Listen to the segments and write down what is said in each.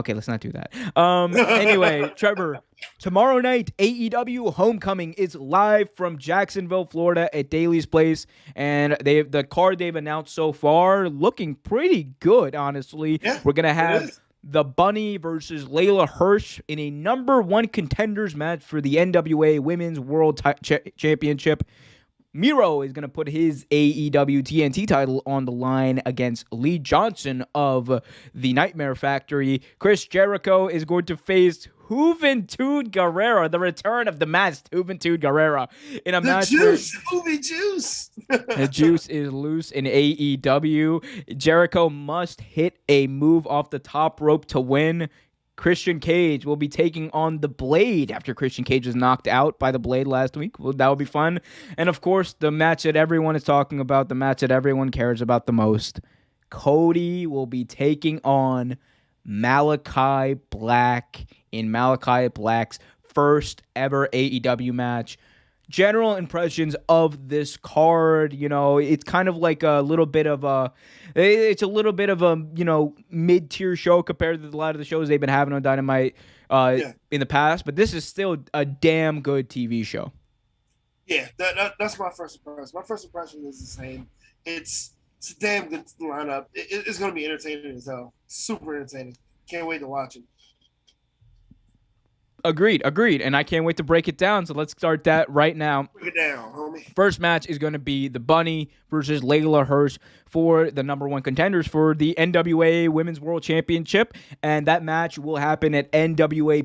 Okay, let's not do that. Anyway, Trevor, tomorrow night, AEW Homecoming is live from Jacksonville, Florida at Daly's Place. And the card they've announced so far looking pretty good, honestly. Yeah, we're going to have the Bunny versus Layla Hirsh in a number one contenders match for the NWA Women's World Championship. Miro is going to put his AEW TNT title on the line against Lee Johnson of the Nightmare Factory. Chris Jericho is going to face Juventud Guerrera, the return of the masked Juventud Guerrera in a match. Movie juice. The juice is loose in AEW. Jericho must hit a move off the top rope to win. Christian Cage will be taking on the Blade after Christian Cage was knocked out by the Blade last week. Well, that would be fun. And of course, the match that everyone is talking about, the match that everyone cares about the most. Cody will be taking on Malachi Black in Malachi Black's first ever AEW match. General impressions of this card, it's kind of like a little bit of a mid-tier show compared to a lot of the shows they've been having on Dynamite in the past, but this is still a damn good TV show. Yeah, that's my first impression. My first impression is the same. It's a damn good lineup. It's going to be entertaining as hell. Super entertaining. Can't wait to watch it. Agreed. And I can't wait to break it down. So let's start that right now. Break it down, homie. First match is going to be the Bunny versus Layla Hirsh for the number one contenders for the NWA Women's World Championship. And that match will happen at NWA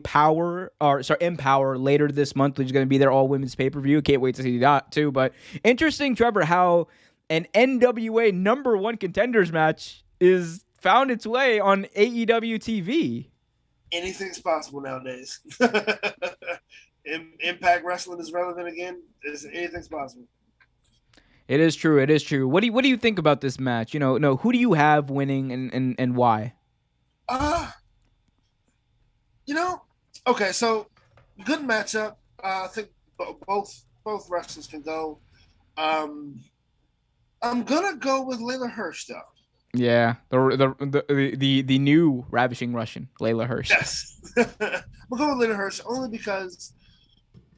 Empower later this month, which is going to be their all women's pay-per-view. Can't wait to see that too. But interesting, Trevor, how an NWA number one contenders match is found its way on AEW TV. Anything's possible nowadays. Impact Wrestling is relevant again. Anything's possible. It is true. What do you think about this match? Who do you have winning and why? Okay, so good matchup. I think both wrestlers can go. I'm gonna go with Layla Hirsh though. Yeah, the new ravishing Russian, Layla Hirsh. Yes. We'll go with Layla Hirsh only because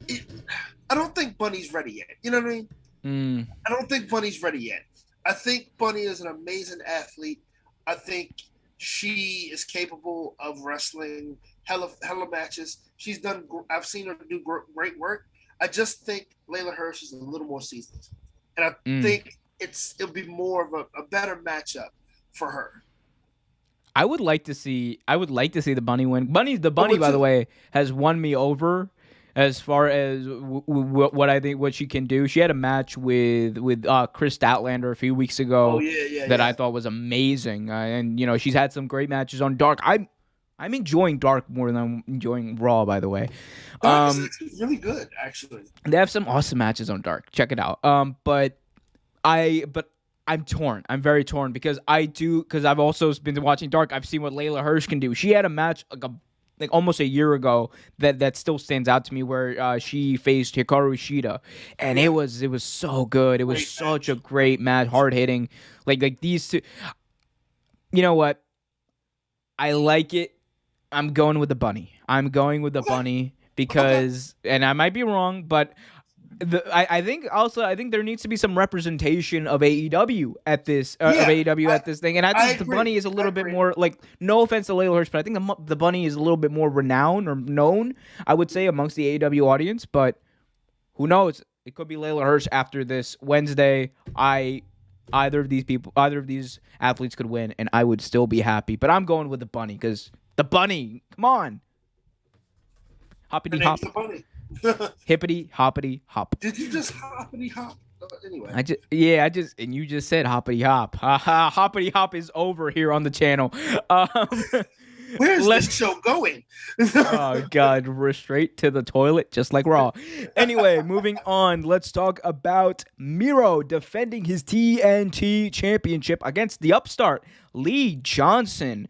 I don't think Bunny's ready yet. You know what I mean? I don't think Bunny's ready yet. I think Bunny is an amazing athlete. I think she is capable of wrestling hella matches. I've seen her do great work. I just think Layla Hirsh is a little more seasoned. And I think it'll be more of a better matchup for her. I would like to see the Bunny win. The Bunny, by the way, has won me over as far as what I think what she can do. She had a match with Chris Statlander a few weeks ago that I thought was amazing. And she's had some great matches on Dark. I'm enjoying Dark more than I'm enjoying Raw, by the way. It's really good, actually. They have some awesome matches on Dark. Check it out. But I'm torn. I'm very torn because I've also been watching Dark. I've seen what Layla Hirsh can do. She had a match like almost a year ago that still stands out to me where she faced Hikaru Shida, and it was so good. It was such a great match, hard hitting. Like these two. You know what? I like it. I'm going with the Bunny. Bunny because, and I might be wrong, but. I think there needs to be some representation of AEW at this at this thing, and I think the Bunny is a little bit more like, no offense to Layla Hirsh, but I think the Bunny is a little bit more renowned or known, I would say, amongst the AEW audience. But who knows? It could be Layla Hirsh after this Wednesday. Either of these athletes could win, and I would still be happy. But I'm going with the Bunny because the Bunny, come on, hoppity hop. Hippity hoppity hop. Did you just hoppity hop? Anyway, and you just said hoppity hop. Hoppity hop is over here on the channel. Where's this show going? Oh God, we're straight to the toilet, just like Raw. Anyway, moving on. Let's talk about Miro defending his TNT championship against the upstart Lee Johnson.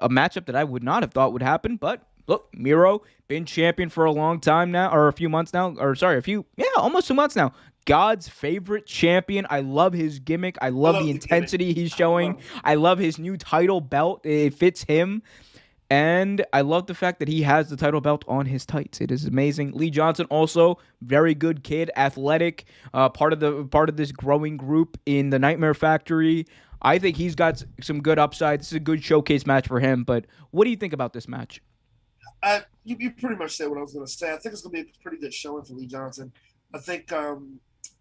A matchup that I would not have thought would happen, but. Look, Miro, been champion for a long time now, or a few months now, almost 2 months now. God's favorite champion. I love his gimmick. I love the intensity he's showing. I love his new title belt. It fits him. And I love the fact that he has the title belt on his tights. It is amazing. Lee Johnson also very good kid, athletic, part of this growing group in the Nightmare Factory. I think he's got some good upside. This is a good showcase match for him. But what do you think about this match? You pretty much said what I was going to say. I think it's going to be a pretty good showing for Lee Johnson. I think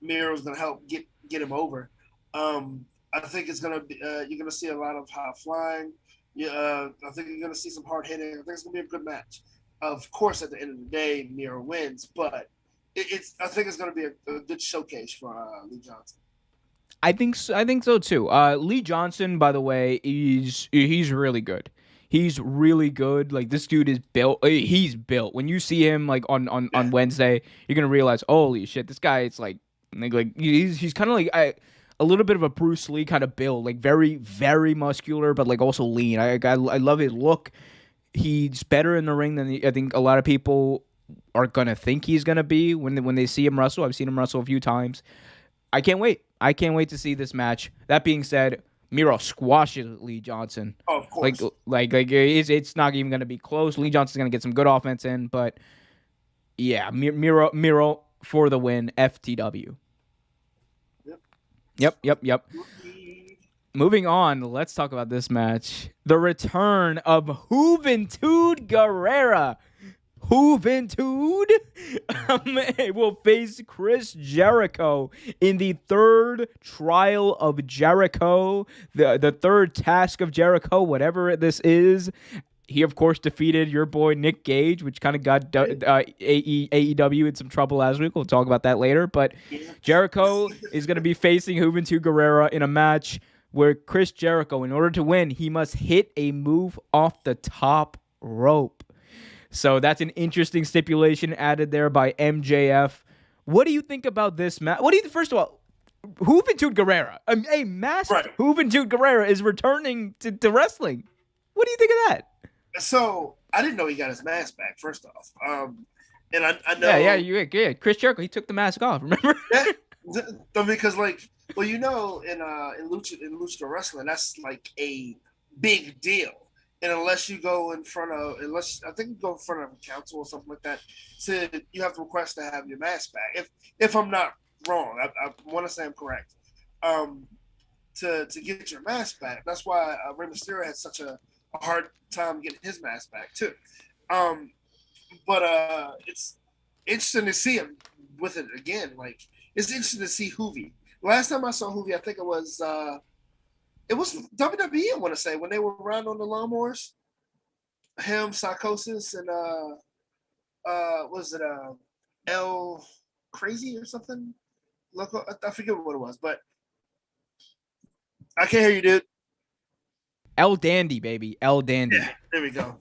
Miro's going to help get him over. I think it's going to be you're going to see a lot of high flying. Yeah, I think you're going to see some hard hitting. I think it's going to be a good match. Of course, at the end of the day, Miro wins, but I think it's going to be a good showcase for Lee Johnson. I think so too. Lee Johnson, by the way, he's really good. He's really good. Like, this dude is built. He's built. When you see him like on Wednesday, you're gonna realize, holy shit, this guy is like he's kind of like a little bit of a Bruce Lee kind of build, like very, very muscular, but like also lean. I love his look. He's better in the ring than I think a lot of people are gonna think he's gonna be when they see him wrestle. I've seen him wrestle a few times. I can't wait. I can't wait to see this match. That being said, Miro squashes Lee Johnson. Oh, of course. Like it's not even gonna be close. Lee Johnson's gonna get some good offense in, but yeah, Miro for the win. FTW. Yep. Moving on, let's talk about this match. The return of Juventud Guerrera. Juventud will face Chris Jericho in the third trial of Jericho, the third task of Jericho, whatever this is. He, of course, defeated your boy Nick Gage, which kind of got AEW in some trouble last week. We'll talk about that later. But Jericho is going to be facing Juventud Guerrera in a match where Chris Jericho, in order to win, he must hit a move off the top rope. So that's an interesting stipulation added there by MJF. What do you think about this match? What do you think? First of all, Juventud Guerrera, a masked Juventud Guerrera is returning to wrestling. What do you think of that? So I didn't know he got his mask back. First off, and I know. Yeah. Chris Jericho, he took the mask off. Remember? Because in lucha wrestling, that's like a big deal. And unless you go in front of, I think you go in front of a council or something like that, you have to request to have your mask back. If I'm not wrong, I want to say I'm correct. To get your mask back, that's why Rey Mysterio had such a hard time getting his mask back too. But it's interesting to see him with it again. Like, it's interesting to see Hoovy. Last time I saw Hoovy, I think it was WWE, I want to say, when they were riding on the lawnmowers. Him, Psychosis, and was it El Crazy or something? Local, I forget what it was, but I can't hear you, dude. El Dandy, baby. El Dandy. Yeah, there we go.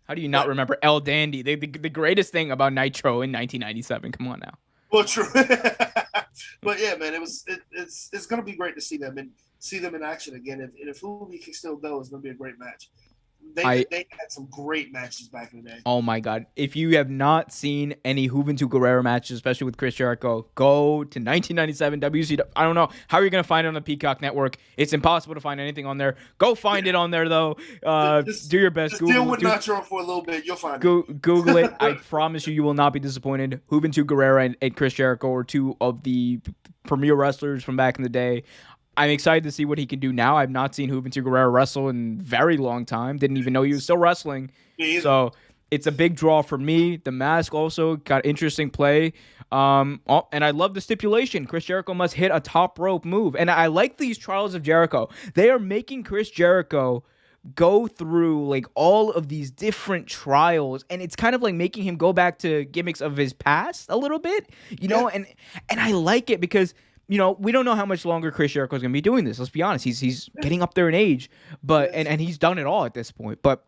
How do you not remember El Dandy? The greatest thing about Nitro in 1997. Come on now. Well, true. But yeah, man, it's gonna be great to see them in action again. If Hoovy can still go, it's gonna be a great match. They had some great matches back in the day. Oh my God! If you have not seen any Juventud Guerrera matches, especially with Chris Jericho, go to 1997 WCW. I don't know how you're gonna find it on the Peacock Network. It's impossible to find anything on there. Go find it on there though. Do your best. Google, deal with Nitro for a little bit. You'll find it. Google it. I promise you will not be disappointed. Juventud Guerrera and Chris Jericho are two of the premier wrestlers from back in the day. I'm excited to see what he can do now. I've not seen Juventud Guerrera wrestle in a very long time. Didn't even know he was still wrestling. So it's a big draw for me. The mask also got interesting play. And I love the stipulation. Chris Jericho must hit a top rope move. And I like these trials of Jericho. They are making Chris Jericho go through like all of these different trials, and it's kind of like making him go back to gimmicks of his past a little bit, you know, and I like it because, you know, we don't know how much longer Chris Jericho is going to be doing this. Let's be honest. He's getting up there in age, but and he's done it all at this point. But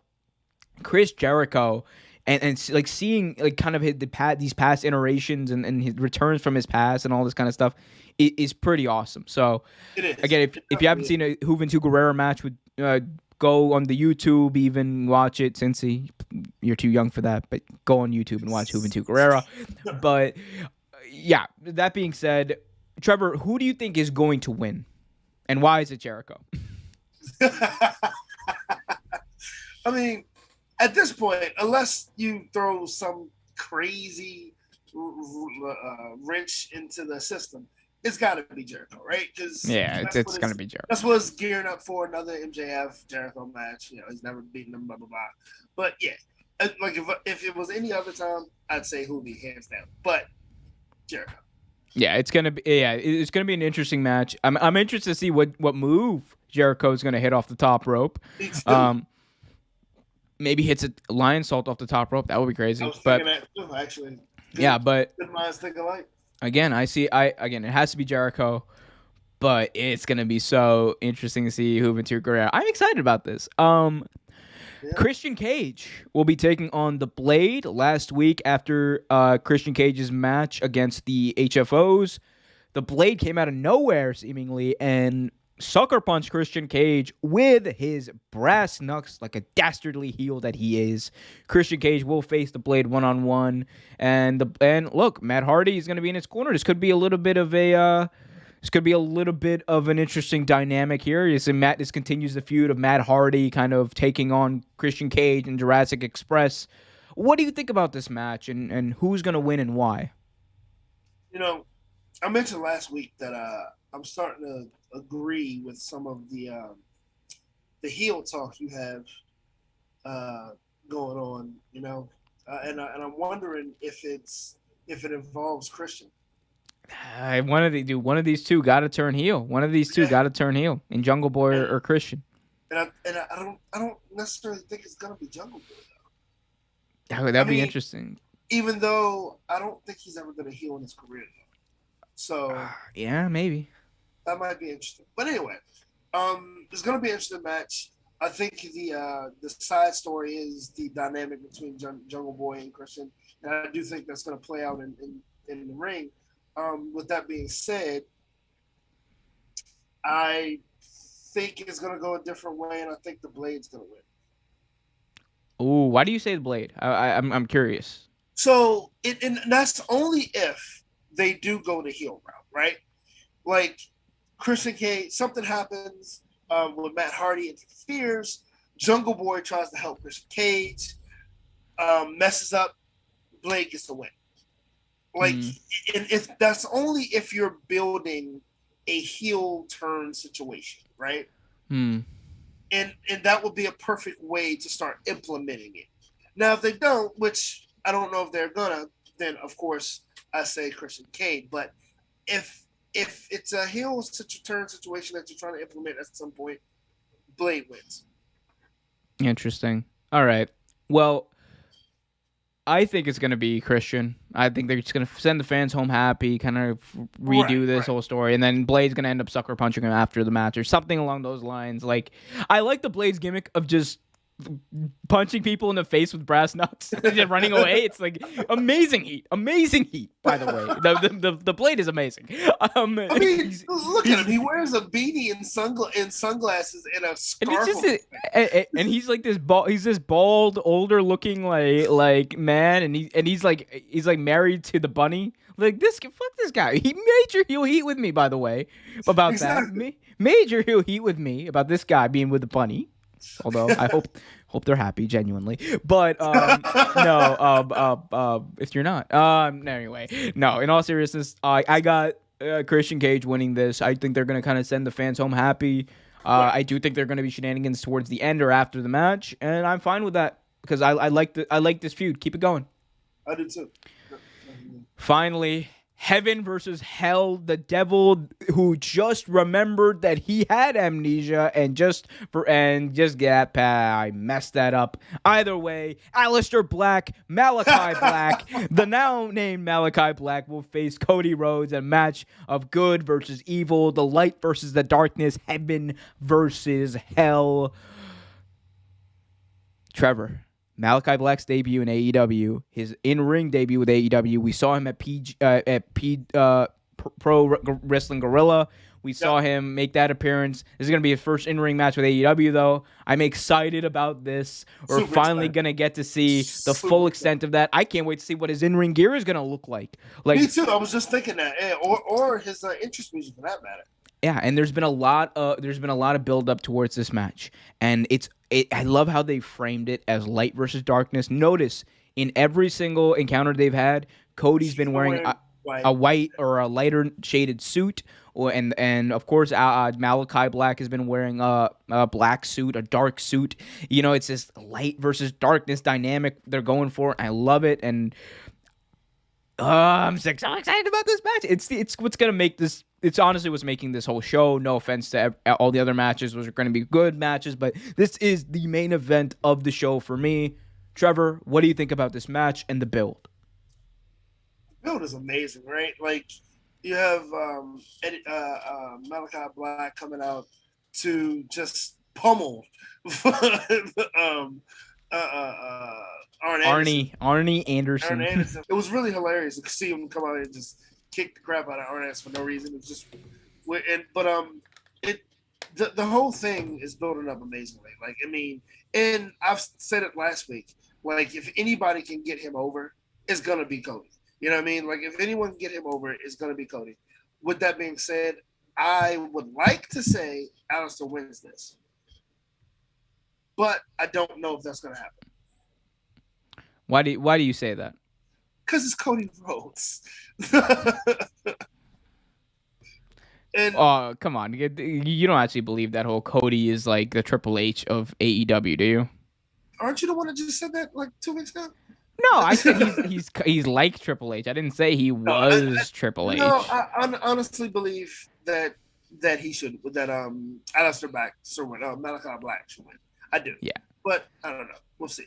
Chris Jericho and like seeing like kind of these past iterations and his returns from his past and all this kind of stuff is pretty awesome. So again, if you haven't seen a Juventud Guerrera match, with go on the YouTube, even watch it. Since you're too young for that, but go on YouTube and watch Juventud Guerrera. But yeah, that being said, Trevor, who do you think is going to win, and why is it Jericho? I mean, at this point, unless you throw some crazy wrench into the system, it's got to be Jericho, right? Because Yeah, it's gonna be Jericho. that's what it's gearing up for, another MJF Jericho match. He's never beaten him, blah blah blah. But yeah, like if it was any other time, I'd say Hoovy hands down. But Jericho. Yeah, it's gonna be an interesting match. I'm interested to see what move Jericho's gonna hit off the top rope. Maybe hits a lion salt off the top rope. That would be crazy. I was thinking that too, actually. Yeah, but good minds think alike. Again, it has to be Jericho, but it's gonna be so interesting to see Juventud Guerrera. I'm excited about this. Christian Cage will be taking on the Blade last week after Christian Cage's match against the HFOs. The Blade came out of nowhere seemingly and sucker punched Christian Cage with his brass knucks like a dastardly heel that he is. Christian Cage will face the Blade one-on-one, and look, Matt Hardy is going to be in his corner. This could be a little bit of an interesting dynamic here. This continues the feud of Matt Hardy kind of taking on Christian Cage and Jurassic Express. What do you think about this match, and who's going to win and why? I mentioned last week that I'm starting to agree with some of the heel talk you have going on, and I'm wondering if it involves Christian. One of these two got to turn heel. One of these two got to turn heel, in Jungle Boy or Christian. And I don't necessarily think it's gonna be Jungle Boy though. That'd be interesting. Even though I don't think he's ever gonna heel in his career though. So yeah, maybe. That might be interesting. But anyway, it's going to be an interesting match. I think the side story is the dynamic between Jungle Boy and Christian, and I do think that's going to play out in the ring. With that being said, I think it's going to go a different way, and I think the Blade's going to win. Ooh, why do you say the Blade? I'm curious. So, and that's only if they do go the heel route, right? Like, Christian Cage, something happens when Matt Hardy interferes. Jungle Boy tries to help Christian Cage, messes up. Blade gets the win. Like, if that's only if you're building a heel turn situation, right? And that would be a perfect way to start implementing it. Now, if they don't, which I don't know if they're gonna, then of course I say Christian Cage. But if it's a heel turn situation that you're trying to implement at some point, Blade wins. Interesting. All right. Well, I think it's going to be Christian. I think they're just going to send the fans home happy, kind of redo this whole story, and then Blade's going to end up sucker punching him after the match or something along those lines. Like, I like the Blade's gimmick of just punching people in the face with brass knucks and just running away. It's like amazing heat, by the way. The Blade is amazing. I mean, look at him. He wears a beanie and sunglasses and a scarf. And he's like this bald, older looking like man, and he's like married to the bunny. Like fuck this guy. He major heel heat with me, by the way, about that. Major heel heat with me about this guy being with the bunny. Although I hope they're happy, genuinely. But if you're not, anyway, no. In all seriousness, I got Christian Cage winning this. I think they're gonna kind of send the fans home happy. I do think they're gonna be shenanigans towards the end or after the match, and I'm fine with that because I like this feud. Keep it going. I do too. Finally, Heaven versus Hell, the devil who just remembered that he had amnesia and I messed that up. Either way, Aleister Black, Malachi Black, the now named Malachi Black will face Cody Rhodes, a match of good versus evil, the light versus the darkness, Heaven versus Hell. Trevor, Malachi Black's debut in AEW, his in-ring debut with AEW. We saw him at Pro Wrestling Guerrilla. We saw him make that appearance. This is going to be his first in-ring match with AEW, though. I'm excited about this. We're finally going to get to see the full extent of that. I can't wait to see what his in-ring gear is going to look like. Me too. I was just thinking that. Or his interest music, for that matter. Yeah, and there's been a lot of build up towards this match, and I love how they framed it as light versus darkness. Notice in every single encounter they've had, Cody's been wearing a white or a lighter shaded suit, and of course Malachi Black has been wearing a black suit, a dark suit. You know, it's this light versus darkness dynamic they're going for. I love it, and I'm so excited about this match. It's what's gonna make this. It's honestly what's making this whole show. No offense to all the other matches, which are going to be good matches, but this is the main event of the show for me. Trevor, what do you think about this match and the build? Build is amazing, right? Like you have Malachi Black coming out to just pummel um, Arnie Anderson. It was really hilarious to see him come out and just kick the crap out of Arnie for no reason. It's just, the whole thing is building up amazingly. Like, I mean, and I've said it last week. Like, if anybody can get him over, it's gonna be Cody. You know what I mean? Like, if anyone can get him over, it's gonna be Cody. With that being said, I would like to say Alistair wins this, but I don't know if that's gonna happen. Why do you say that? Because it's Cody Rhodes. And oh, come on. You don't actually believe that whole Cody is like the Triple H of AEW, do you? Aren't you the one that just said that like 2 weeks ago? No, I said he's like Triple H. I didn't say he was Triple H. No, I honestly believe that he should, that Alistair Black should win. Malachi Black should win. I do. Yeah. But I don't know. We'll see.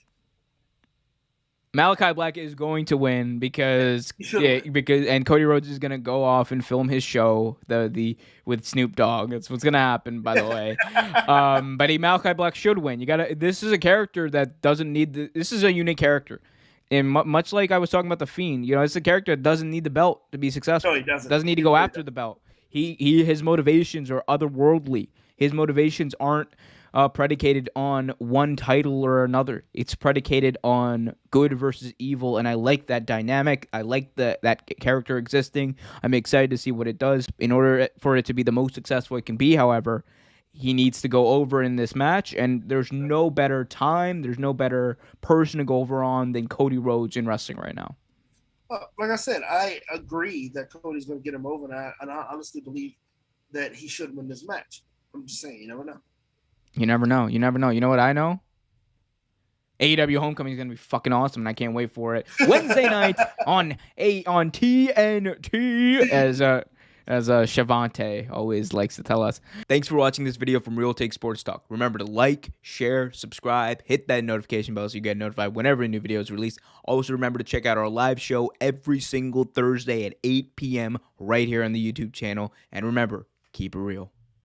Malachi Black is going to win because Cody Rhodes is gonna go off and film his show with Snoop Dogg. That's what's gonna happen, by the way. But Malachi Black should win. This is a character that doesn't need this is a unique character, and much like I was talking about the Fiend, you know, it's a character that doesn't need the belt to be successful. No, he doesn't. Doesn't need to go after the belt. His motivations are otherworldly. His motivations aren't predicated on one title or another. It's predicated on good versus evil, and I like that dynamic. I like that character existing. I'm excited to see what it does. In order for it to be the most successful it can be, however, he needs to go over in this match, and there's no better time, there's no better person to go over on than Cody Rhodes in wrestling right now. Like I said, I agree that Cody's going to get him over, and I honestly believe that he should win this match. I'm just saying, you never know. You never know. You never know. You know what I know? AEW Homecoming is gonna be fucking awesome, and I can't wait for it. Wednesday night on TNT, as Shavante always likes to tell us. Thanks for watching this video from Real Take Sports Talk. Remember to like, share, subscribe, hit that notification bell so you get notified whenever a new video is released. Also remember to check out our live show every single Thursday at 8 p.m. right here on the YouTube channel. And remember, keep it real.